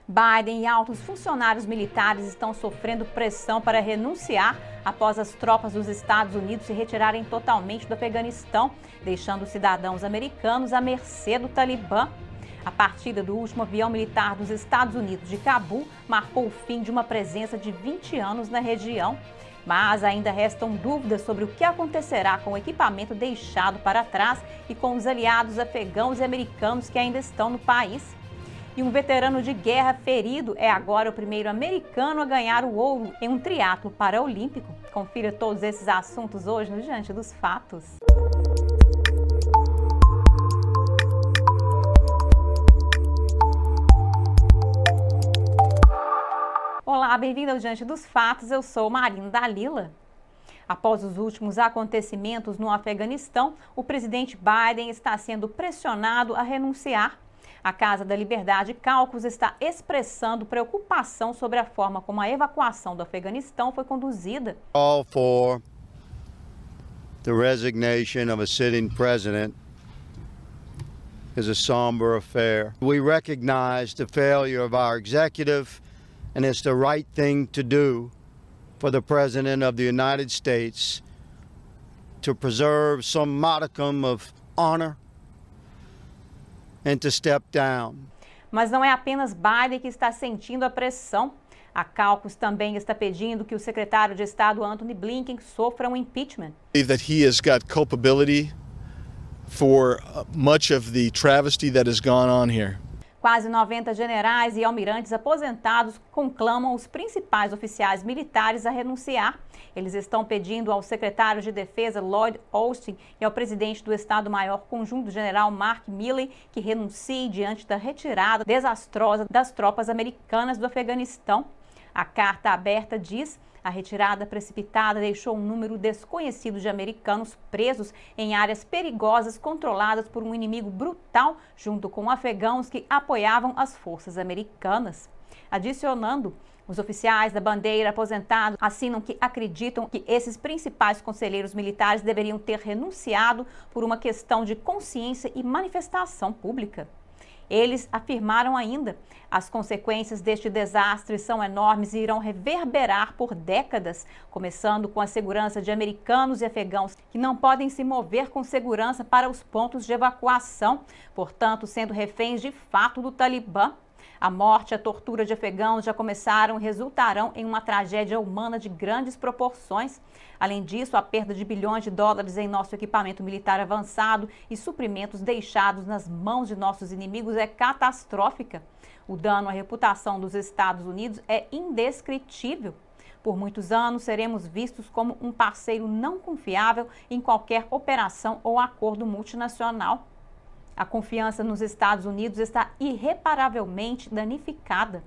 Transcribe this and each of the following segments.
Biden e altos funcionários militares estão sofrendo pressão para renunciar após as tropas dos Estados Unidos se retirarem totalmente do Afeganistão, deixando cidadãos americanos à mercê do Talibã. A partida do último avião militar dos Estados Unidos de Cabul marcou o fim de uma presença de 20 anos na região. Mas ainda restam dúvidas sobre o que acontecerá com o equipamento deixado para trás e com os aliados afegãos e americanos que ainda estão no país. E um veterano de guerra ferido é agora o primeiro americano a ganhar o ouro em um triatlo paraolímpico. Confira todos esses assuntos hoje no Diante dos Fatos. Olá, bem-vindo ao Diante dos Fatos, eu sou Marina Dalila. Após os últimos acontecimentos no Afeganistão, o presidente Biden está sendo pressionado a renunciar. A Casa da Liberdade Caucus está expressando preocupação sobre a forma como a evacuação do Afeganistão foi conduzida. All for the resignation of a sitting president is a somber affair. We recognize the failure of our executive, and it's the right thing to do for the President of the United States to preserve some modicum of honor and to step down. Mas não é apenas Biden que está sentindo a pressão. A Caucus também está pedindo que o secretário de Estado Antony Blinken sofra um impeachment. That he has got culpability for much of the travesty that has gone on here. Quase 90 generais e almirantes aposentados conclamam os principais oficiais militares a renunciar. Eles estão pedindo ao secretário de Defesa Lloyd Austin e ao presidente do Estado-Maior Conjunto General Mark Milley que renuncie diante da retirada desastrosa das tropas americanas do Afeganistão. A carta aberta diz: a retirada precipitada deixou um número desconhecido de americanos presos em áreas perigosas controladas por um inimigo brutal, junto com afegãos que apoiavam as forças americanas. Adicionando, os oficiais da bandeira aposentados assinam que acreditam que esses principais conselheiros militares deveriam ter renunciado por uma questão de consciência e manifestação pública. Eles afirmaram ainda: as consequências deste desastre são enormes e irão reverberar por décadas, começando com a segurança de americanos e afegãos que não podem se mover com segurança para os pontos de evacuação, portanto, sendo reféns de fato do Talibã. A morte e a tortura de afegãos já começaram e resultarão em uma tragédia humana de grandes proporções. Além disso, a perda de bilhões de dólares em nosso equipamento militar avançado e suprimentos deixados nas mãos de nossos inimigos é catastrófica. O dano à reputação dos Estados Unidos é indescritível. Por muitos anos, seremos vistos como um parceiro não confiável em qualquer operação ou acordo multinacional. A confiança nos Estados Unidos está irreparavelmente danificada.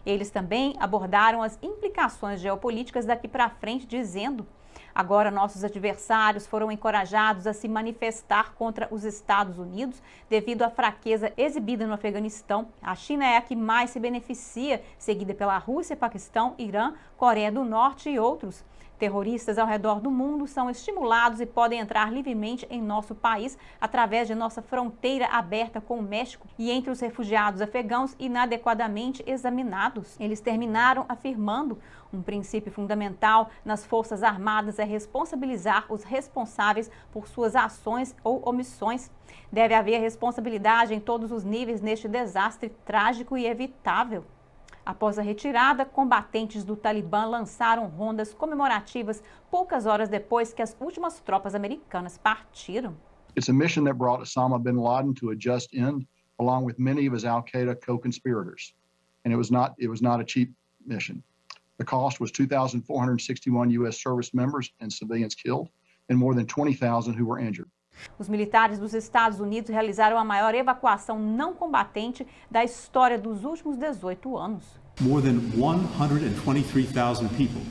Eles também abordaram as implicações geopolíticas daqui para frente, dizendo: agora nossos adversários foram encorajados a se manifestar contra os Estados Unidos devido à fraqueza exibida no Afeganistão. A China é a que mais se beneficia, seguida pela Rússia, Paquistão, Irã, Coreia do Norte e outros. Terroristas ao redor do mundo são estimulados e podem entrar livremente em nosso país através de nossa fronteira aberta com o México e entre os refugiados afegãos inadequadamente examinados. Eles terminaram afirmando: um princípio fundamental nas Forças Armadas é responsabilizar os responsáveis por suas ações ou omissões. Deve haver responsabilidade em todos os níveis neste desastre trágico e evitável. Após a retirada, combatentes do Talibã lançaram rondas comemorativas poucas horas depois que as últimas tropas americanas partiram. It's a mission that brought Osama bin Laden to a just end, along with many of his Al-Qaeda co-conspirators. And it was not a cheap mission. The cost was 2,461 U.S. service members and civilians killed, and more than 20,000 who were injured. Os militares dos Estados Unidos realizaram a maior evacuação não combatente da história dos últimos 18 anos. More than 123,000 people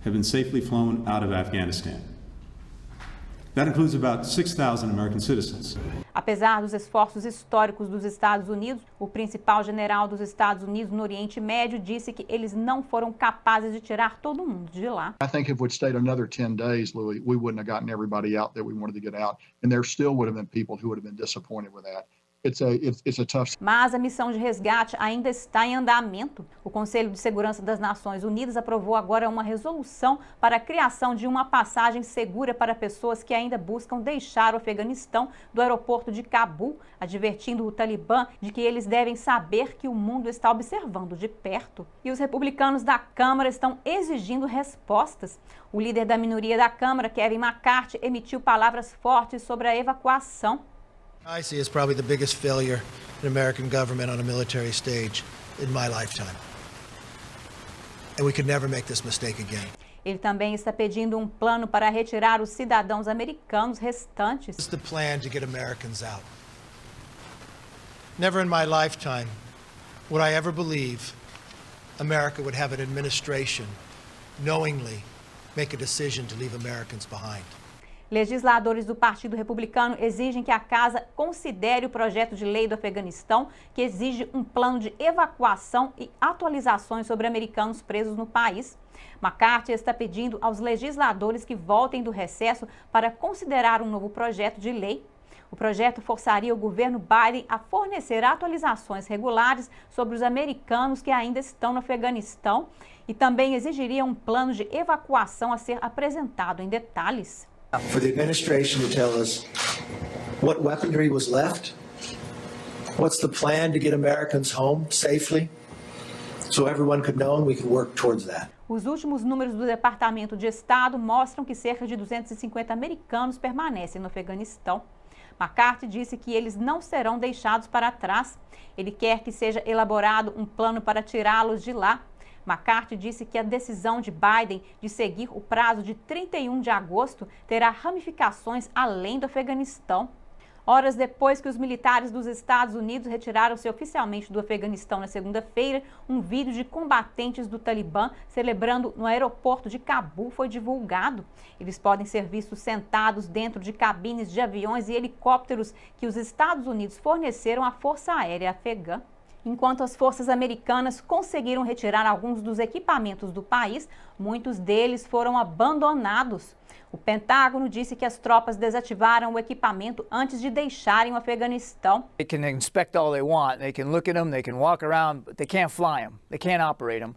have been safely flown out of Afghanistan. That includes about 6,000 American citizens. Apesar dos esforços históricos dos Estados Unidos, o principal general dos Estados Unidos no Oriente Médio disse que eles não foram capazes de tirar todo mundo de lá. I think if we'd stayed another 10 days, Louis, we wouldn't have gotten everybody out that we wanted to get out, and there still would have been people who would have been disappointed with that. it's a tough. Mas a missão de resgate ainda está em andamento. O Conselho de Segurança das Nações Unidas aprovou agora uma resolução para a criação de uma passagem segura para pessoas que ainda buscam deixar o Afeganistão do aeroporto de Cabul, advertindo o Talibã de que eles devem saber que o mundo está observando de perto. E os republicanos da Câmara estão exigindo respostas. O líder da minoria da Câmara, Kevin McCarthy, emitiu palavras fortes sobre a evacuação. I see as probably the biggest failure in American government on a military stage in my lifetime. And we could never make this mistake again. Ele também está pedindo um plano para retirar os cidadãos americanos restantes. What's the plan to get Americans out? Never in my lifetime would I ever believe America would have an administration knowingly make a decision to leave Americans behind. Legisladores do Partido Republicano exigem que a Casa considere o projeto de lei do Afeganistão, que exige um plano de evacuação e atualizações sobre americanos presos no país. McCarthy está pedindo aos legisladores que voltem do recesso para considerar um novo projeto de lei. O projeto forçaria o governo Biden a fornecer atualizações regulares sobre os americanos que ainda estão no Afeganistão e também exigiria um plano de evacuação a ser apresentado em detalhes. For the administration to tell us what weaponry was left, what's the plan to get Americans home safely, so everyone could know and we could work towards that. Os últimos números do Departamento de Estado mostram que cerca de 250 americanos permanecem no Afeganistão. McCarthy disse que eles não serão deixados para trás. Ele quer que seja elaborado um plano para tirá-los de lá. McCarthy disse que a decisão de Biden de seguir o prazo de 31 de agosto terá ramificações além do Afeganistão. Horas depois que os militares dos Estados Unidos retiraram-se oficialmente do Afeganistão na segunda-feira, um vídeo de combatentes do Talibã celebrando no aeroporto de Cabul foi divulgado. Eles podem ser vistos sentados dentro de cabines de aviões e helicópteros que os Estados Unidos forneceram à Força Aérea Afegã. Enquanto as forças americanas conseguiram retirar alguns dos equipamentos do país, muitos deles foram abandonados. O Pentágono disse que as tropas desativaram o equipamento antes de deixarem o Afeganistão. They can inspect all they want, they can look at them, they can walk around, but they can't fly them, they can't operate them.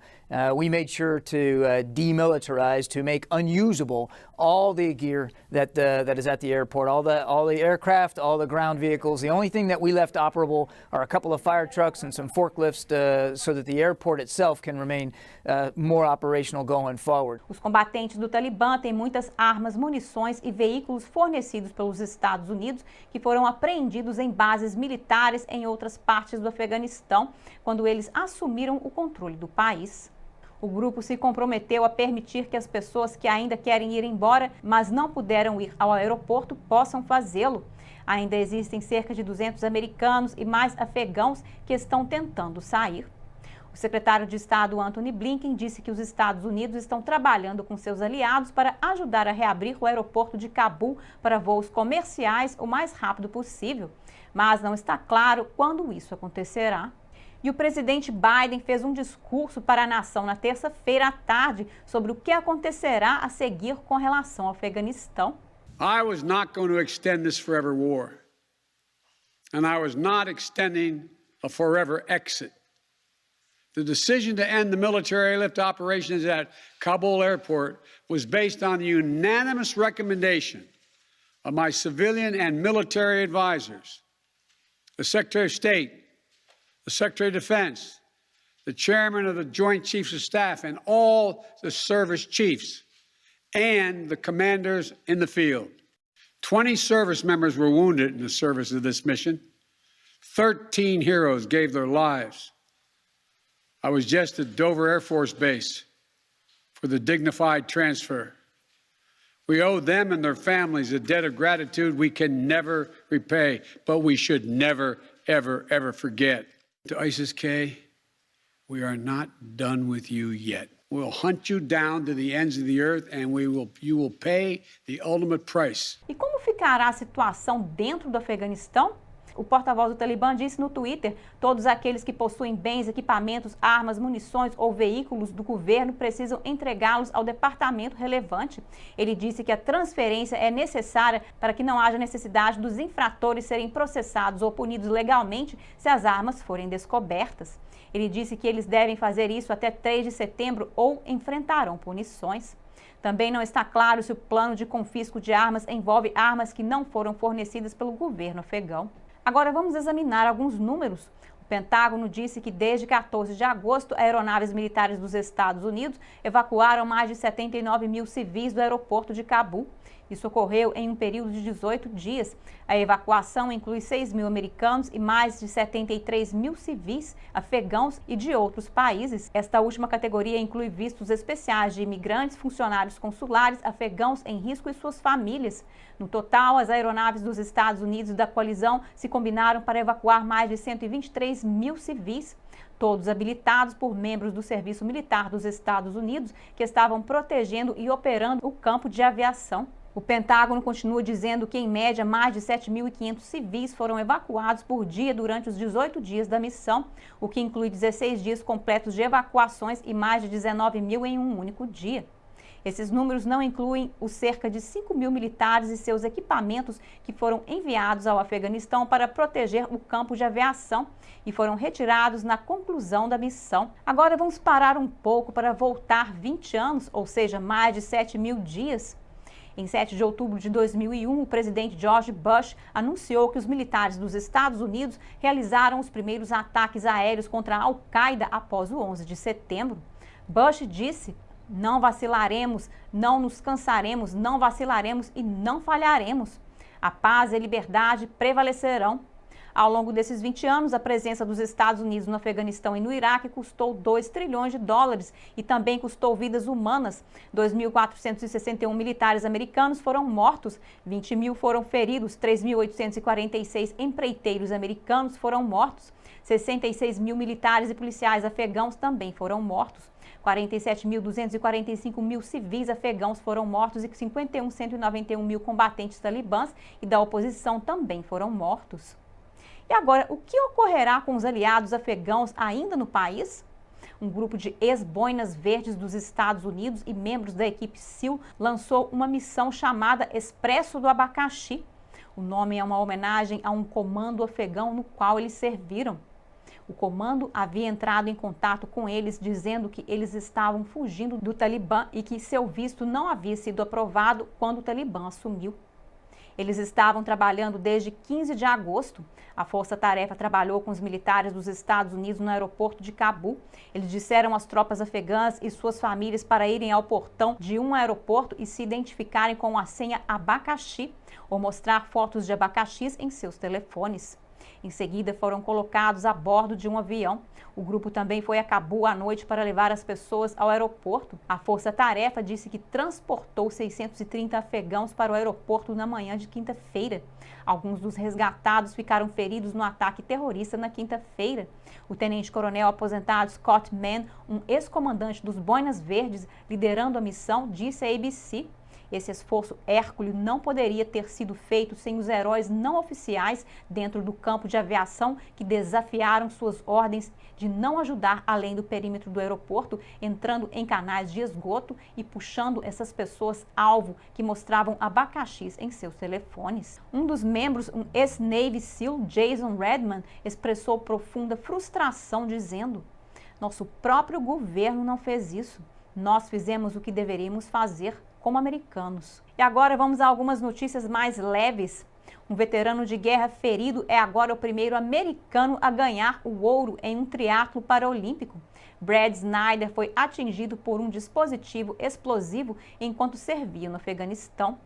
We made sure to demilitarize, to make unusable all the gear that is at the airport, all the aircraft, all the ground vehicles. The only thing that we left operable are a couple of fire trucks and some forklifts so that the airport itself can remain more operational going forward. Os combatentes do Talibã têm muitas armas, munições e veículos fornecidos pelos Estados Unidos que foram apreendidos em bases militares em outras partes do Afeganistão, quando eles assumiram o controle do país. O grupo se comprometeu a permitir que as pessoas que ainda querem ir embora, mas não puderam ir ao aeroporto, possam fazê-lo. Ainda existem cerca de 200 americanos e mais afegãos que estão tentando sair. O secretário de Estado Antony Blinken disse que os Estados Unidos estão trabalhando com seus aliados para ajudar a reabrir o aeroporto de Cabul para voos comerciais o mais rápido possível, mas não está claro quando isso acontecerá. E o presidente Biden fez um discurso para a nação na terça-feira à tarde sobre o que acontecerá a seguir com relação ao Afeganistão. I was not going to extend this forever war, and I was not extending a forever exit. The decision to end the military airlift operations at Kabul airport was based on the unanimous recommendation of my civilian and military advisors, the Secretary of State, the Secretary of Defense, the Chairman of the Joint Chiefs of Staff, and all the service chiefs, and the commanders in the field. 20 service members were wounded in the service of this mission. 13 heroes gave their lives. I was just at Dover Air Force Base for the dignified transfer. We owe them and their families a debt of gratitude we can never repay, but we should never, ever, ever forget. To ISIS-K, we are not done with you yet. We'll hunt you down to the ends of the earth and you will pay the ultimate price. E como ficará a situação dentro do Afeganistão? O porta-voz do Talibã disse no Twitter: todos aqueles que possuem bens, equipamentos, armas, munições ou veículos do governo precisam entregá-los ao departamento relevante. Ele disse que a transferência é necessária para que não haja necessidade dos infratores serem processados ou punidos legalmente se as armas forem descobertas. Ele disse que eles devem fazer isso até 3 de setembro ou enfrentarão punições. Também não está claro se o plano de confisco de armas envolve armas que não foram fornecidas pelo governo afegão. Agora vamos examinar alguns números. O Pentágono disse que desde 14 de agosto, aeronaves militares dos Estados Unidos evacuaram mais de 79 mil civis do aeroporto de Cabul. Isso ocorreu em um período de 18 dias. A evacuação inclui 6 mil americanos e mais de 73 mil civis, afegãos e de outros países. Esta última categoria inclui vistos especiais de imigrantes, funcionários consulares, afegãos em risco e suas famílias. No total, as aeronaves dos Estados Unidos e da coalizão se combinaram para evacuar mais de 123 mil civis, todos habilitados por membros do Serviço Militar dos Estados Unidos que estavam protegendo e operando o campo de aviação. O Pentágono continua dizendo que, em média, mais de 7.500 civis foram evacuados por dia durante os 18 dias da missão, o que inclui 16 dias completos de evacuações e mais de 19 mil em um único dia. Esses números não incluem os cerca de 5 mil militares e seus equipamentos que foram enviados ao Afeganistão para proteger o campo de aviação e foram retirados na conclusão da missão. Agora vamos parar um pouco para voltar 20 anos, ou seja, mais de 7 mil dias. Em 7 de outubro de 2001, o presidente George Bush anunciou que os militares dos Estados Unidos realizaram os primeiros ataques aéreos contra a Al-Qaeda após o 11 de setembro. Bush disse: "Não vacilaremos, não nos cansaremos, não vacilaremos e não falharemos. A paz e a liberdade prevalecerão." Ao longo desses 20 anos, a presença dos Estados Unidos no Afeganistão e no Iraque custou 2 trilhões de dólares e também custou vidas humanas. 2.461 militares americanos foram mortos, 20 mil foram feridos, 3.846 empreiteiros americanos foram mortos, 66 mil militares e policiais afegãos também foram mortos. 47.245 mil civis afegãos foram mortos e 51.191 mil combatentes talibãs e da oposição também foram mortos. E agora, o que ocorrerá com os aliados afegãos ainda no país? Um grupo de ex-boinas verdes dos Estados Unidos e membros da equipe SEAL lançou uma missão chamada Expresso do Abacaxi. O nome é uma homenagem a um comando afegão no qual eles serviram. O comando havia entrado em contato com eles dizendo que eles estavam fugindo do Talibã e que seu visto não havia sido aprovado quando o Talibã assumiu. Eles estavam trabalhando desde 15 de agosto. A força-tarefa trabalhou com os militares dos Estados Unidos no aeroporto de Cabul. Eles disseram às tropas afegãs e suas famílias para irem ao portão de um aeroporto e se identificarem com a senha abacaxi ou mostrar fotos de abacaxis em seus telefones. Em seguida, foram colocados a bordo de um avião. O grupo também foi a Cabul à noite para levar as pessoas ao aeroporto. A força-tarefa disse que transportou 630 afegãos para o aeroporto na manhã de quinta-feira. Alguns dos resgatados ficaram feridos no ataque terrorista na quinta-feira. O tenente-coronel aposentado Scott Mann, um ex-comandante dos Boinas Verdes, liderando a missão, disse à ABC: "Esse esforço hércules não poderia ter sido feito sem os heróis não oficiais dentro do campo de aviação que desafiaram suas ordens de não ajudar além do perímetro do aeroporto, entrando em canais de esgoto e puxando essas pessoas alvo que mostravam abacaxis em seus telefones." Um dos membros, um ex-Navy SEAL, Jason Redman, expressou profunda frustração dizendo: "Nosso próprio governo não fez isso. Nós fizemos o que deveríamos fazer como americanos." E agora vamos a algumas notícias mais leves. Um veterano de guerra ferido é agora o primeiro americano a ganhar o ouro em um triatlo paraolímpico. Brad Snyder foi atingido por um dispositivo explosivo enquanto servia no Afeganistão.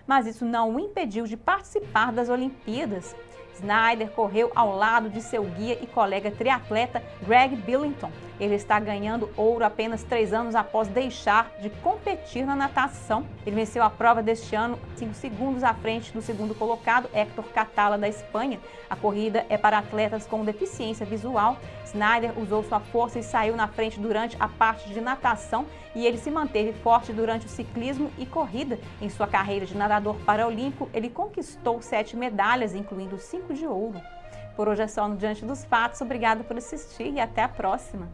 Mas isso não o impediu de participar das Olimpíadas. Snyder correu ao lado de seu guia e colega triatleta Greg Billington. Ele está ganhando ouro apenas 3 anos após deixar de competir na natação. Ele venceu a prova deste ano 5 segundos à frente do segundo colocado, Héctor Catala, da Espanha. A corrida é para atletas com deficiência visual. Snyder usou sua força e saiu na frente durante a parte de natação e ele se manteve forte durante o ciclismo e corrida. Em sua carreira de nadador paraolímpico, ele conquistou 7 medalhas, incluindo 5 Brinco de Ouro. Por hoje é só no Diante dos Fatos. Obrigada por assistir e até a próxima.